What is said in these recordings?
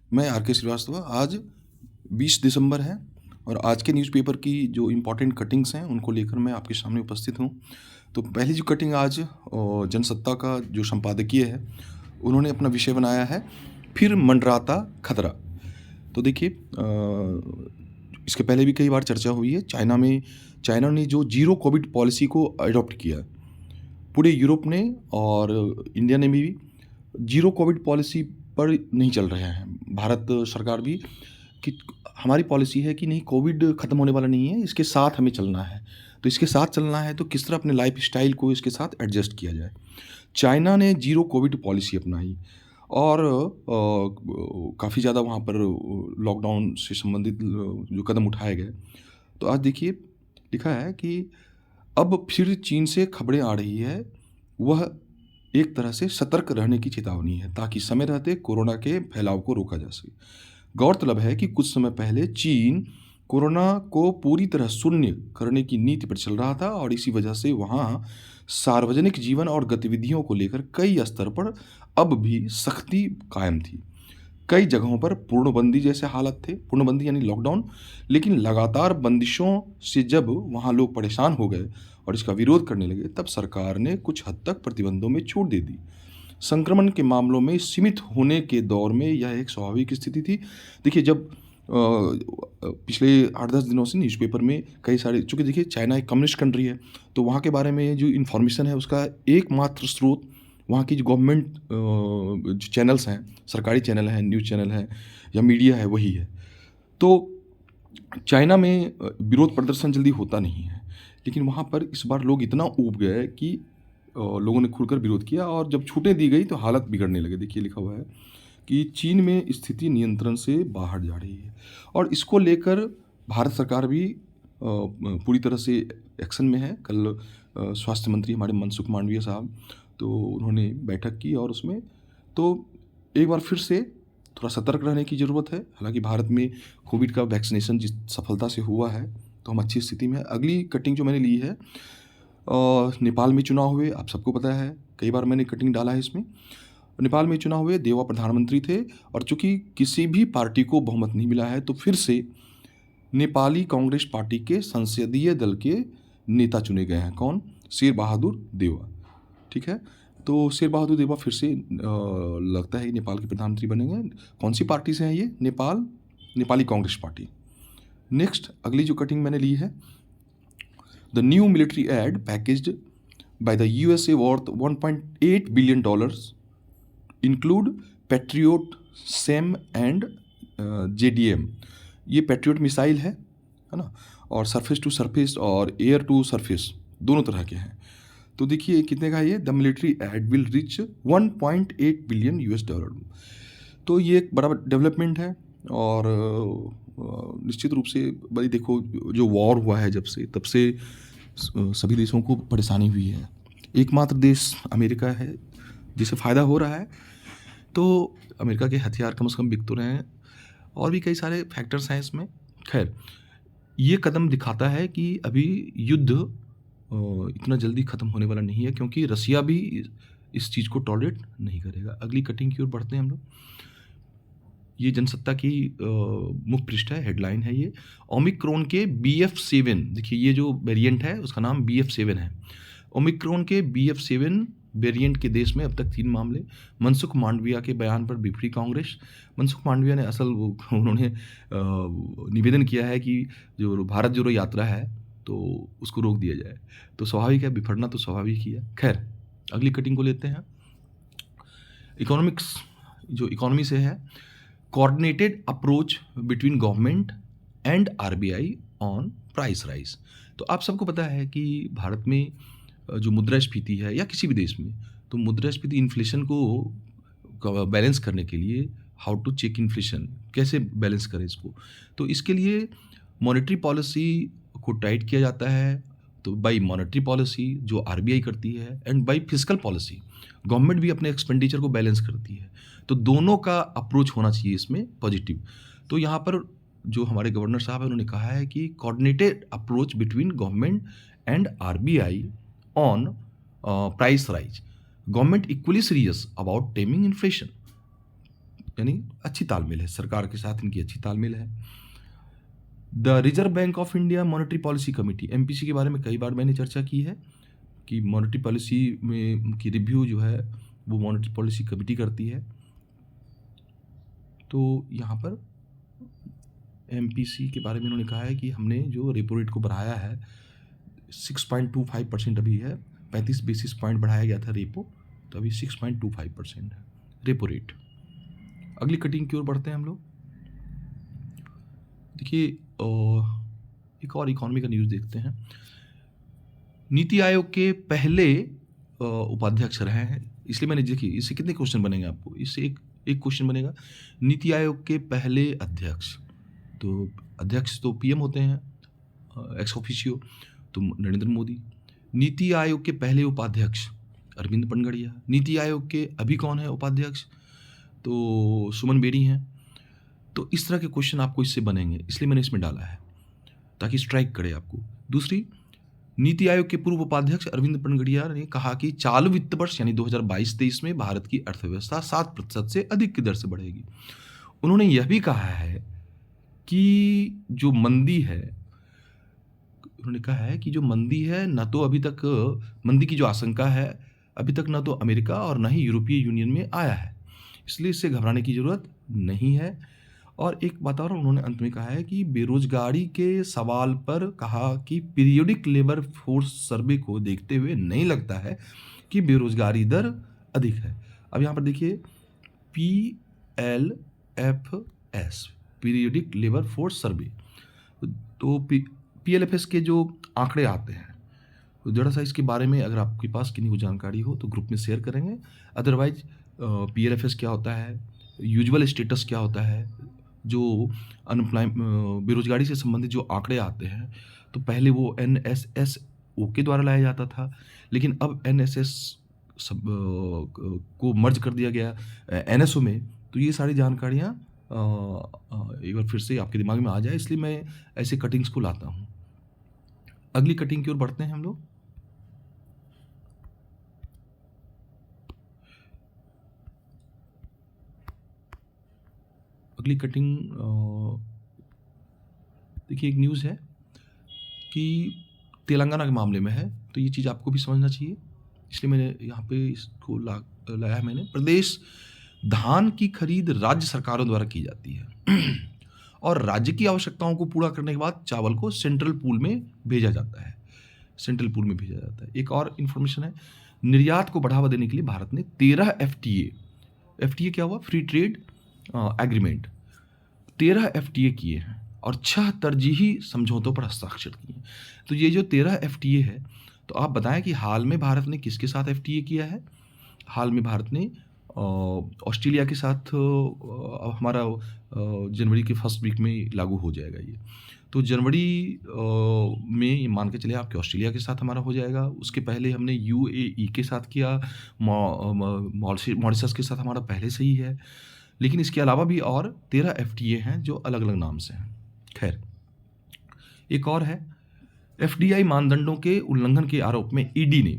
मैं आर के श्रीवास्तव। आज 20 दिसंबर है और आज के न्यूज़पेपर की जो इम्पोर्टेंट कटिंग्स हैं उनको लेकर मैं आपके सामने उपस्थित हूँ। तो पहली जो कटिंग आज जनसत्ता का जो संपादकीय है, उन्होंने अपना विषय बनाया है, फिर मंडराता खतरा। तो देखिए, इसके पहले भी कई बार चर्चा हुई है। चाइना ने जो ज़ीरो कोविड पॉलिसी को अडॉप्ट किया, पूरे यूरोप ने और इंडिया ने भी ज़ीरो कोविड पॉलिसी पर नहीं चल रहे हैं। भारत सरकार भी कि हमारी पॉलिसी है कि नहीं, कोविड ख़त्म होने वाला नहीं है, इसके साथ हमें चलना है। तो इसके साथ चलना है तो किस तरह अपने लाइफ़स्टाइल को इसके साथ एडजस्ट किया जाए। चाइना ने ज़ीरो कोविड पॉलिसी अपनाई और काफ़ी ज़्यादा वहाँ पर लॉकडाउन से संबंधित जो कदम उठाए गए। तो आज देखिए, लिखा है कि अब फिर चीन से खबरें आ रही है, वह एक तरह से सतर्क रहने की चेतावनी है ताकि समय रहते कोरोना के फैलाव को रोका जा सके। गौरतलब है कि कुछ समय पहले चीन कोरोना को पूरी तरह शून्य करने की नीति पर चल रहा था और इसी वजह से वहाँ सार्वजनिक जीवन और गतिविधियों को लेकर कई स्तर पर अब भी सख्ती कायम थी। कई जगहों पर पूर्णबंदी जैसे हालत थे, पूर्णबंदी यानी लॉकडाउन। लेकिन लगातार बंदिशों से जब वहाँ लोग परेशान हो गए और इसका विरोध करने लगे, तब सरकार ने कुछ हद तक प्रतिबंधों में छूट दे दी। संक्रमण के मामलों में सीमित होने के दौर में यह एक स्वाभाविक स्थिति थी। देखिए, जब पिछले 8-10 दिनों से न्यूज़पेपर में कई सारे, चूँकि देखिए चाइना एक कम्युनिस्ट कंट्री है, तो वहाँ के बारे में जो इन्फॉर्मेशन है उसका एकमात्र स्रोत वहाँ की जो गवर्नमेंट जो चैनल्स हैं, सरकारी चैनल हैं, न्यूज़ चैनल हैं या मीडिया है, वही है। तो चाइना में विरोध प्रदर्शन जल्दी होता नहीं है, लेकिन वहाँ पर इस बार लोग इतना ऊब गए कि लोगों ने खुलकर विरोध किया और जब छूटें दी गई तो हालत बिगड़ने लगे। देखिए, लिखा हुआ है कि चीन में स्थिति नियंत्रण से बाहर जा रही है और इसको लेकर भारत सरकार भी पूरी तरह से एक्शन में है। कल स्वास्थ्य मंत्री हमारे मनसुख मांडविया साहब, तो उन्होंने बैठक की और उसमें तो एक बार फिर से थोड़ा सतर्क रहने की ज़रूरत है। हालांकि भारत में कोविड का वैक्सीनेशन जिस सफलता से हुआ है तो हम अच्छी स्थिति में है। अगली कटिंग जो मैंने ली है, नेपाल में चुनाव हुए, आप सबको पता है, कई बार मैंने कटिंग डाला है इसमें। नेपाल में चुनाव हुए, देवा प्रधानमंत्री थे और चूंकि किसी भी पार्टी को बहुमत नहीं मिला है तो फिर से नेपाली कांग्रेस पार्टी के संसदीय दल के नेता चुने गए हैं। कौन? शेर बहादुर देवा। ठीक है, तो शेर बहादुर देवा फिर से लगता है कि नेपाल के प्रधानमंत्री बनेंगे। कौन सी पार्टी से हैं ये? नेपाली कांग्रेस पार्टी। नेक्स्ट, अगली जो कटिंग मैंने ली है, the new military add packaged by the USA worth $1.8 billion include patriot, same and JDM. ये पैट्रियोट मिसाइल है ना, और सरफेस टू सरफेस और एयर टू सरफेस दोनों तरह के हैं। तो देखिए कितने का है ये, the military add will rich $1.8 billion. तो ये एक बड़ा डेवलपमेंट है और निश्चित रूप से भाई देखो, जो वॉर हुआ है जब से तब से सभी देशों को परेशानी हुई है। एकमात्र देश अमेरिका है जिसे फ़ायदा हो रहा है। तो अमेरिका के हथियार कम से कम बिक तो रहे हैं और भी कई सारे फैक्टर्स हैं इसमें। खैर, ये कदम दिखाता है कि अभी युद्ध इतना जल्दी ख़त्म होने वाला नहीं है, क्योंकि रसिया भी इस चीज़ को टॉलरेट नहीं करेगा। अगली कटिंग की ओर बढ़ते हैं हम लोग। ये जनसत्ता की मुख्य पृष्ठ है, हेडलाइन है ये, ओमिक्रॉन के BF7। देखिए, ये जो वेरिएंट है उसका नाम BF7 है। ओमिक्रॉन के BF7 वेरिएंट के देश में अब तक 3 मामले। मनसुख मांडविया के बयान पर बिफरी कांग्रेस। मनसुख मांडविया ने उन्होंने निवेदन किया है कि जो भारत जोड़ो यात्रा है तो उसको रोक दिया जाए। तो स्वाभाविक है, बिफरना तो स्वाभाविक ही है। खैर, अगली कटिंग को लेते हैं। इकोनॉमिक्स, जो इकोनॉमी से है, coordinated approach between government and RBI on price rise. तो आप सबको पता है कि भारत में जो मुद्रास्फीति है या किसी भी देश में, तो मुद्रास्फीति इन्फ्लेशन को बैलेंस करने के लिए हाउ टू चेक इन्फ्लेशन, कैसे बैलेंस करें इसको, तो इसके लिए मॉनेटरी पॉलिसी को टाइट किया जाता है। तो बाई मॉनेटरी पॉलिसी जो आरबीआई करती है and by fiscal policy government भी अपने एक्सपेंडिचर को बैलेंस करती है। तो दोनों का अप्रोच होना चाहिए इसमें पॉजिटिव। तो यहाँ पर जो हमारे गवर्नर साहब हैं उन्होंने कहा है कि coordinated approach between government and RBI on price rise, government equally serious about taming inflation. यानी अच्छी तालमेल है, सरकार के साथ इनकी अच्छी तालमेल है। The reserve bank of India monetary policy committee, MPC के बारे में कई बार मैंने चर्चा की है कि मॉनेटरी पॉलिसी में की रिव्यू जो है वो मॉनेटरी पॉलिसी कमेटी करती है। तो यहाँ पर एमपीसी के बारे में उन्होंने कहा है कि हमने जो रेपो रेट को बढ़ाया है 6.25% अभी है, 35 बेसिस पॉइंट बढ़ाया गया था रेपो, तो अभी 6.25% है रेपो रेट। अगली कटिंग की ओर बढ़ते हैं हम लोग। देखिए एक और इकोनॉमी का न्यूज़ देखते हैं। नीति आयोग के पहले उपाध्यक्ष रहे हैं, इसलिए मैंने देखिए इससे कितने क्वेश्चन बनेंगे आपको, इससे एक क्वेश्चन बनेगा नीति आयोग के पहले अध्यक्ष। तो अध्यक्ष तो पीएम होते हैं एक्स ऑफिशियो, तो नरेंद्र मोदी। नीति आयोग के पहले उपाध्यक्ष अरविंद पनगड़िया। नीति आयोग के अभी कौन है उपाध्यक्ष, तो सुमन बेरी हैं। तो इस तरह के क्वेश्चन आपको इससे बनेंगे, इसलिए मैंने इसमें डाला है ताकि स्ट्राइक करे आपको। दूसरी, नीति आयोग के पूर्व उपाध्यक्ष अरविंद पनगड़िया ने कहा कि चालू वित्त वर्ष यानी 2022-23 में भारत की अर्थव्यवस्था 7% से अधिक की दर से बढ़ेगी। उन्होंने यह भी कहा है कि जो मंदी है, उन्होंने कहा है कि जो मंदी है न तो अभी तक मंदी की जो आशंका है अभी तक न तो अमेरिका और न ही यूरोपीय यूनियन में आया है, इसलिए इससे घबराने की ज़रूरत नहीं है। और एक बात और उन्होंने अंत में कहा है कि बेरोजगारी के सवाल पर कहा कि पीरियोडिक लेबर फोर्स सर्वे को देखते हुए नहीं लगता है कि बेरोजगारी दर अधिक है। अब यहाँ पर देखिए PLFS periodic labour force survey, तो PLFS के जो आंकड़े आते हैं तो जरा सा इसके बारे में अगर आपके पास किन्हीं को जानकारी हो तो ग्रुप में शेयर करेंगे। अदरवाइज PLFS क्या होता है, यूजुअल स्टेटस क्या होता है, जो बेरोजगारी से संबंधित जो आंकड़े आते हैं, तो पहले वो NSSO के द्वारा लाया जाता था, लेकिन अब NSS को मर्ज कर दिया गया NSO में। तो ये सारी जानकारियाँ एक बार फिर से आपके दिमाग में आ जाए, इसलिए मैं ऐसे कटिंग्स को लाता हूँ। अगली कटिंग की ओर बढ़ते हैं हम लोग। अगली कटिंग देखिए, एक न्यूज़ है कि तेलंगाना के मामले में है, तो ये चीज़ आपको भी समझना चाहिए, इसलिए मैंने यहाँ पे इसको लाया है मैंने। प्रदेश धान की खरीद राज्य सरकारों द्वारा की जाती है और राज्य की आवश्यकताओं को पूरा करने के बाद चावल को सेंट्रल पूल में भेजा जाता है, सेंट्रल पूल में भेजा जाता है। एक और इन्फॉर्मेशन है, निर्यात को बढ़ावा देने के लिए भारत ने 13 FTA क्या हुआ, फ्री ट्रेड एग्रीमेंट, 13 FTA किए हैं और 6 तरजीही समझौतों पर हस्ताक्षर किए। तो ये जो 13 FTA है, तो आप बताएं कि हाल में भारत ने किसके साथ FTA किया है। हाल में भारत ने ऑस्ट्रेलिया के साथ, हमारा जनवरी के फर्स्ट वीक में लागू हो जाएगा ये, तो जनवरी में ये मान के चले आपके ऑस्ट्रेलिया के साथ हमारा हो जाएगा। उसके पहले हमने UAE के साथ किया, मॉरिशस के साथ हमारा पहले से ही है, लेकिन इसके अलावा भी और 13 FTA हैं जो अलग अलग नाम से हैं। खैर, एक और है, FDI मानदंडों के उल्लंघन के आरोप में ED ने,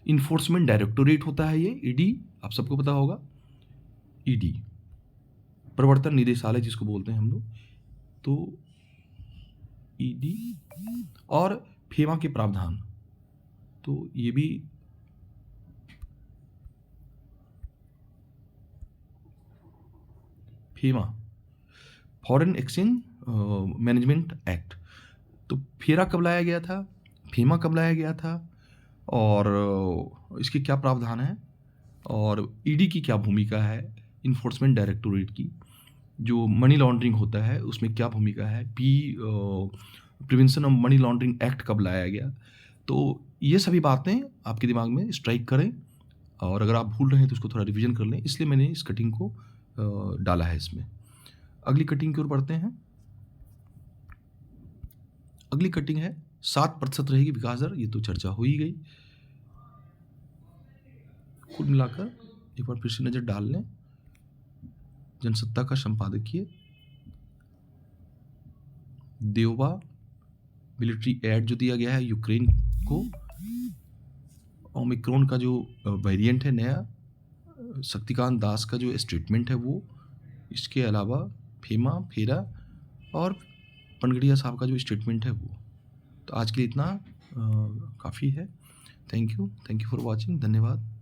इन्फोर्समेंट डायरेक्टोरेट होता है ये ED, आप सबको पता होगा, ED प्रवर्तन निदेशालय जिसको बोलते हैं हम लोग, तो ED और फेमा के प्रावधान, तो ये भी FEMA, foreign exchange management act, तो फेरा कब लाया गया था, फेमा कब लाया गया था, और इसके क्या प्रावधान है, और ED की क्या भूमिका है, इन्फोर्समेंट डायरेक्टोरेट की जो मनी लॉन्ड्रिंग होता है उसमें क्या भूमिका है, prevention of money laundering act कब लाया गया। तो ये सभी बातें आपके दिमाग में स्ट्राइक करें, और अगर आप भूल रहे हैं तो उसको थोड़ा रिवीजन कर लें, इसलिए मैंने इस कटिंग को डाला है इसमें। अगली कटिंग की ओर बढ़ते हैं। अगली कटिंग है 7% रहेगी विकास दर, ये तो चर्चा हो ही गई। कुल मिलाकर एक बार फिर से नज़र डाल लें, जनसत्ता का संपादकीय, देवबा मिलिट्री एड जो दिया गया है यूक्रेन को, ओमिक्रॉन का जो वेरिएंट है नया, शक्तिकांत दास का जो स्टेटमेंट है वो, इसके अलावा फेमा, फेरा और पनगड़िया साहब का जो स्टेटमेंट है वो। तो आज के लिए इतना काफ़ी है। Thank you for watching. धन्यवाद।